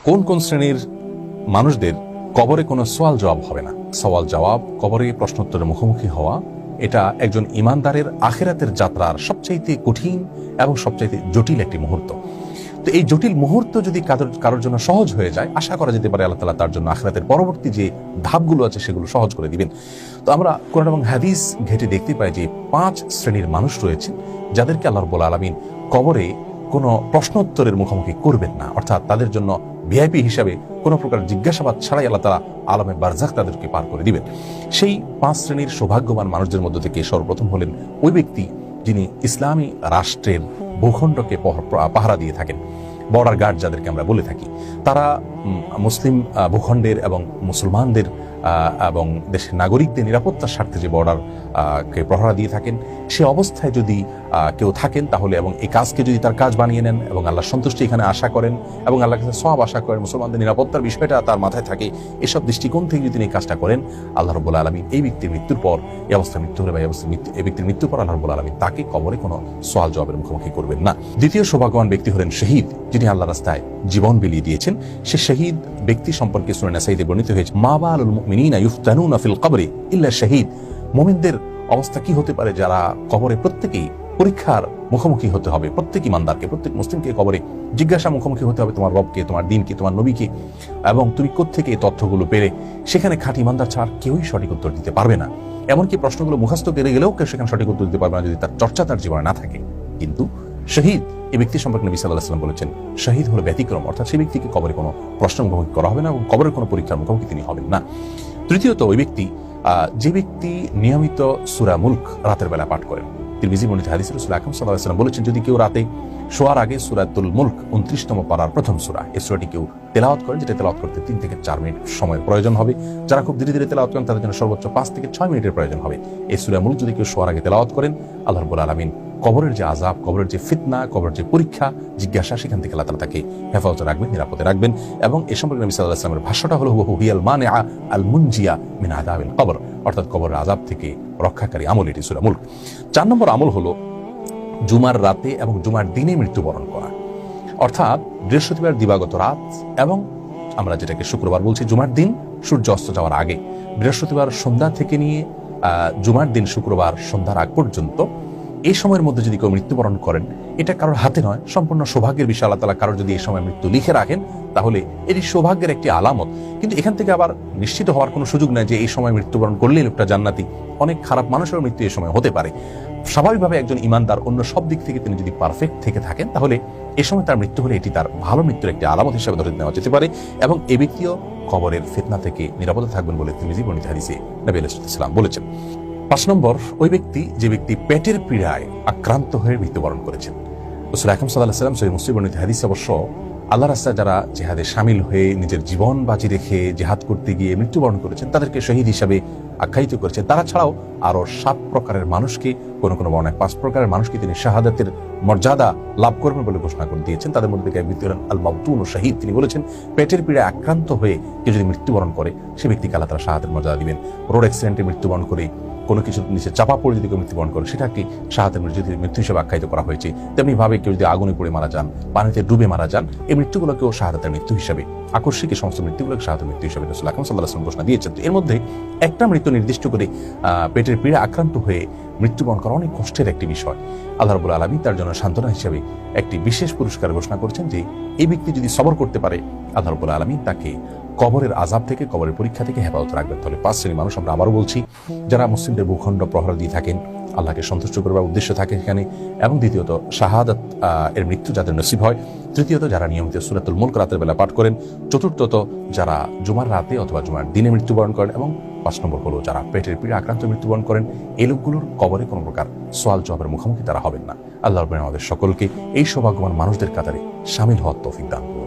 কোন কোন শ্রেণীর মানুষদের কবরে কোনো সওয়াল জবাব হবে না। সওয়াল জবাব, কবরে প্রশ্নোত্তরের মুখোমুখি হওয়া, এটা একজন ইমানদারের আখিরাতের যাত্রার সবচাইতে কঠিন এবং সবচাইতে জটিল একটি মুহূর্ত। তো এই জটিল মুহূর্ত যদি কারোর জন্য সহজ হয়ে যায়, আশা করা যেতে পারে আল্লাহ তাআলা তার জন্য আখিরাতের পরবর্তী যে ধাপগুলো আছে সেগুলো সহজ করে দিবেন। তো আমরা কোরআন এবং হাদিস ঘেঁটে দেখতে পাই যে 5 শ্রেণীর মানুষ রয়েছেন যাদেরকে আল্লাহ রাব্বুল আলামিন কবরে কোনো প্রশ্নোত্তরের মুখোমুখি করবেন না, অর্থাৎ তাদের জন্য ভিআইপি হিসাবে কোনো প্রকার জিজ্ঞাসাবাদ ছাড়াই আল্লাহ তাআলা আলমে বারজাখ তাদেরকে পার করে দিবেন। সেই 5 শ্রেণীর সৌভাগ্যবান মানুষদের মধ্য থেকে সর্বপ্রথম হলেন ওই ব্যক্তি যিনি ইসলামী রাষ্ট্রের ভূখণ্ডকে পাহারা দিয়ে থাকেন, বর্ডার গার্ড যাদেরকে আমরা বলে থাকি। তারা মুসলিম ভূখণ্ডের এবং মুসলমানদের এবং দেশের নাগরিকদের নিরাপত্তার স্বার্থে যে বর্ডার কে প্রহরা দিয়ে থাকেন, সে অবস্থায় যদি কেউ থাকেন তাহলে এবং এই কাজকে যদি তার কাজ বানিয়ে নেন এবং আল্লাহর সন্তুষ্টি এখানে আশা করেন এবং আল্লাহর কাছে সওয়াব আশা করেন, মুসলমানদের নিরাপত্তার বিষয়টা তার মাথায় থাকে, এসব দৃষ্টিকোণ থেকে যদি তিনি এই কাজটা করেন, আল্লাহ রাব্বুল আলামিন এই ব্যক্তির মৃত্যুর পর, এই অবস্থায় মৃত্যু হলে বা এই ব্যক্তির মৃত্যুর পর আল্লাহ রাব্বুল আলামিন তাকে কবরে কোনো সওয়াল জবাবের মুখোমুখি করবেন না। দ্বিতীয় সৌভাগ্যবান ব্যক্তি হলেন শহীদ, যিনি আল্লাহর রাস্তায় জীবন বিলিয়ে দিয়েছেন। সে শহীদ ব্যক্তি সম্পর্কে সূরা নাসাইতে বর্ণিত হয়েছে, মা বালুল মুমিনিনা ইফতানুনা ফিল কবরি ইল্লা শাহীদ। মুমিনদের অবস্থা কি হতে পারে যারা কবরে প্রত্যেকেই পরীক্ষার মুখোমুখি হতে হবে, প্রত্যেক ইমানদারকে, প্রত্যেক মুসলিমকে কবরে জিজ্ঞাসা মুখোমুখি হতে হবে, তোমার রবকে, তোমার দিনকে, তোমার নবীকে, এবং তুমি কোত্থেকে এই তথ্যগুলো পেলে। সেখানে খাঁটি ইমানদার ছাড়া কেউই সঠিক উত্তর দিতে পারবে না। এমনকি প্রশ্নগুলো মুখস্থ করে গেলেও কেউ সেখানে সঠিক উত্তর দিতে পারবে না যদি তার চর্চা তার জীবনে না থাকে। কিন্তু শহীদ এই ব্যক্তি সম্পর্কে নবী সাল্লাল্লাহু আলাইহি ওয়াসাল্লাম বলেছেন, শহীদ হলো ব্যতিক্রম, অর্থাৎ সেই ব্যক্তিকে কবরে কোনো প্রশ্ন মুখোমুখি করা হবে না এবং কবরের কোনো পরীক্ষার মুখোমুখি তিনি হবেন না। তৃতীয়ত, ওই ব্যক্তি যে ব্যক্তি নিয়মিত সূরা মুলক রাতের বেলা পাঠ করেন। তিরমিজি বর্ণিত হাদিসে রাসূল আকরাম সাল্লাল্লাহু আলাইহি ওয়াসাল্লাম বলেছেন, যদি কেউ রাতে শোয়ার আগে সূরাতুল মুলক 29তম পারার প্রথম সূরা, এই সূরাটি কেউ তেলাওয়াত করেন, যেটা তেলাওয়াত করতে 3 থেকে 4 মিনিট সময়ের প্রয়োজন হবে। যারা খুব ধীরে ধীরে তেলাওয়াত করেন তাদের জন্য সর্বোচ্চ 5 থেকে 6 মিনিটের প্রয়োজন হবে। এই সূরা মুলক যদি কেউ শোয়ার আগে তেলাওয়াত করেন, আল্লাহ রাব্বুল আলামিন কবরের যে আযাব, কবরের যে ফিতনা, কবরের যে পরীক্ষা জিজ্ঞাসা, সেখান থেকে আল্লাহ তাআলা তাকে হেফাজতে রাখবেন, নিরাপদে রাখবেন। এবং এই সম্পর্কে নবী সাল্লাল্লাহু আলাইহি ওয়াসাল্লামের ভাষ্যটা হলো হুয়াল মানিআ আল মুনজিয়া মিন আযাবিল কবর, অর্থাৎ কবরের আযাব থেকে রক্ষাকারী আমল এটি সূরা মুলক। 4 নম্বর আমল হলো জুমার রাতে এবং জুমার দিনে মৃত্যুবরণ করা, অর্থাৎ বৃহস্পতিবার দিবাগত রাত এবং আমরা যেটাকে শুক্রবার বলছি জুমার দিন সূর্য অস্ত যাওয়ার আগে, বৃহস্পতিবার সন্ধ্যা থেকে নিয়ে জুমার দিন শুক্রবার সন্ধ্যার আগ পর্যন্ত এই সময়ের মধ্যে যদি কেউ মৃত্যুবরণ করেন, এটা কারোর হাতে নয়, সম্পূর্ণ সৌভাগ্যের বিষয়। আল্লাহ তাআলা কারোর যদি এই সময় মৃত্যু লিখে রাখেন তাহলে এটি সৌভাগ্যের একটি আলামত। কিন্তু এখান থেকে আবার নিশ্চিত হওয়ার কোনো সুযোগ নেই যে এই সময় মৃত্যুবরণ করলেই লোকটা জান্নাতি। অনেক খারাপ মানুষের মৃত্যু এই সময় হতে পারে। স্বাভাবিকভাবে একজন ইমানদার অন্য সব দিক থেকে তিনি যদি পারফেক্ট থেকে থাকেন, তাহলে এই সময় তার মৃত্যু হলে এটি তার ভালো মৃত্যুর একটি আলামত হিসেবে ধরে নেওয়া যেতে পারে এবং এই ব্যক্তিও কবরের ফিতনা থেকে নিরাপদে থাকবেন বলে তিরমিজি বর্ণিত হাদিসে নবী আলাইহিস সালাম বলেছেন। 5 নম্বর, ওই ব্যক্তি যে ব্যক্তি পেটের পীড়ায় আক্রান্ত হয়ে মৃত্যুবরণ করেছেন। রাসূল আকরাম সাল্লাল্লাহু আলাইহি ওয়াসাল্লাম সহিহ মুসলিম বর্ণিত হাদিসে অবশ্য আল্লাহর রাস্তায় যারা জিহাদে শামিল হয়ে নিজের জীবন বাজি রেখে জিহাদ করতে গিয়ে মৃত্যুবরণ করেছেন তাদেরকে শহীদ হিসাবে আখ্যায়িত করেছেন। তারা ছাড়াও আরো 7 প্রকারের মানুষকে, কোনো কোনো বর্ণায় 5 প্রকারের মানুষকে তিনি শাহাদাতের মর্যাদা লাভ করবেন বলে ঘোষণা করে দিয়েছেন। তাদের মধ্যে এক ব্যক্তি হলেন আল মাবতুন ও শহীদ। তিনি বলেছেন, পেটের পীড়ায় আক্রান্ত হয়ে কেউ যদি মৃত্যুবরণ করে সে ব্যক্তিকে আল্লাহ তাআলা শাহাদাতের মর্যাদা দিবেন। রোড অ্যাক্সিডেন্টে মৃত্যুবরণ করে, কোনো কিছুর নিচে চাপা পড়ে যদি কেউ মৃত্যুবরণ করে, সেটা একটি শাহাদাতের মৃত্যু হিসেবে আখ্যায়িত করা হয়েছে। তেমনি ভাবে কেউ যদি আগুনে পড়ে মারা যান, পানিতে ডুবে মারা যান, এই মৃত্যুগুলোকেও শাহাদাতের মৃত্যু হিসেবে, আকস্মিক এই সমস্ত মৃত্যুগুলোকে শাহাদাতের মৃত্যু হিসেবে রাসূল আকরাম সাল্লাল্লাহু আলাইহি ওয়াসাল্লাম ঘোষণা দিয়েছেন। তো এর মধ্যে একটা মৃত্যু নির্দিষ্ট করে পেটের পীড়া আক্রান্ত হয়ে মৃত্যুবরণ করা অনেক কষ্টের একটি বিষয়। আল্লাহ রাব্বুল আলামিন তার জন্য সান্ত্বনা হিসেবে একটি বিশেষ পুরস্কার ঘোষণা করেছেন যে এই ব্যক্তি যদি সবর করতে পারে, আল্লাহ রাব্বুল আলামিন তাকে কবরের আযাব থেকে, কবরের পরীক্ষা থেকে হেফাজত রাখবেন। তাহলে 5 শ্রেণীর মানুষ, আমরা আবারও বলছি, যারা মুসলিমদের ভূখণ্ড প্রহরা দিয়ে থাকেন, আল্লাহকে সন্তুষ্ট করবার উদ্দেশ্য থাকে সেখানে, এবং দ্বিতীয়ত শাহাদাত এর মৃত্যু যাদের নসিব হয়, তৃতীয়ত যারা নিয়মিত সূরাতুল মুলক রাতের বেলা পাঠ করেন, চতুর্থত যারা জুমার রাতে অথবা জুমার দিনে মৃত্যুবরণ করেন, এবং 5 নম্বর হলো যারা পেটের পীড়া আক্রান্ত মৃত্যুবরণ করেন। এই লোকগুলোর কবরে কোনো প্রকার সওয়াল জবাবের মুখোমুখি তারা হবেন না। আল্লাহ রাব্বুল আলামিন আমাদের সকলকে এই সৌভাগ্যবান মানুষদের কাতারে শামিল হওয়ার তৌফিক দান করুন।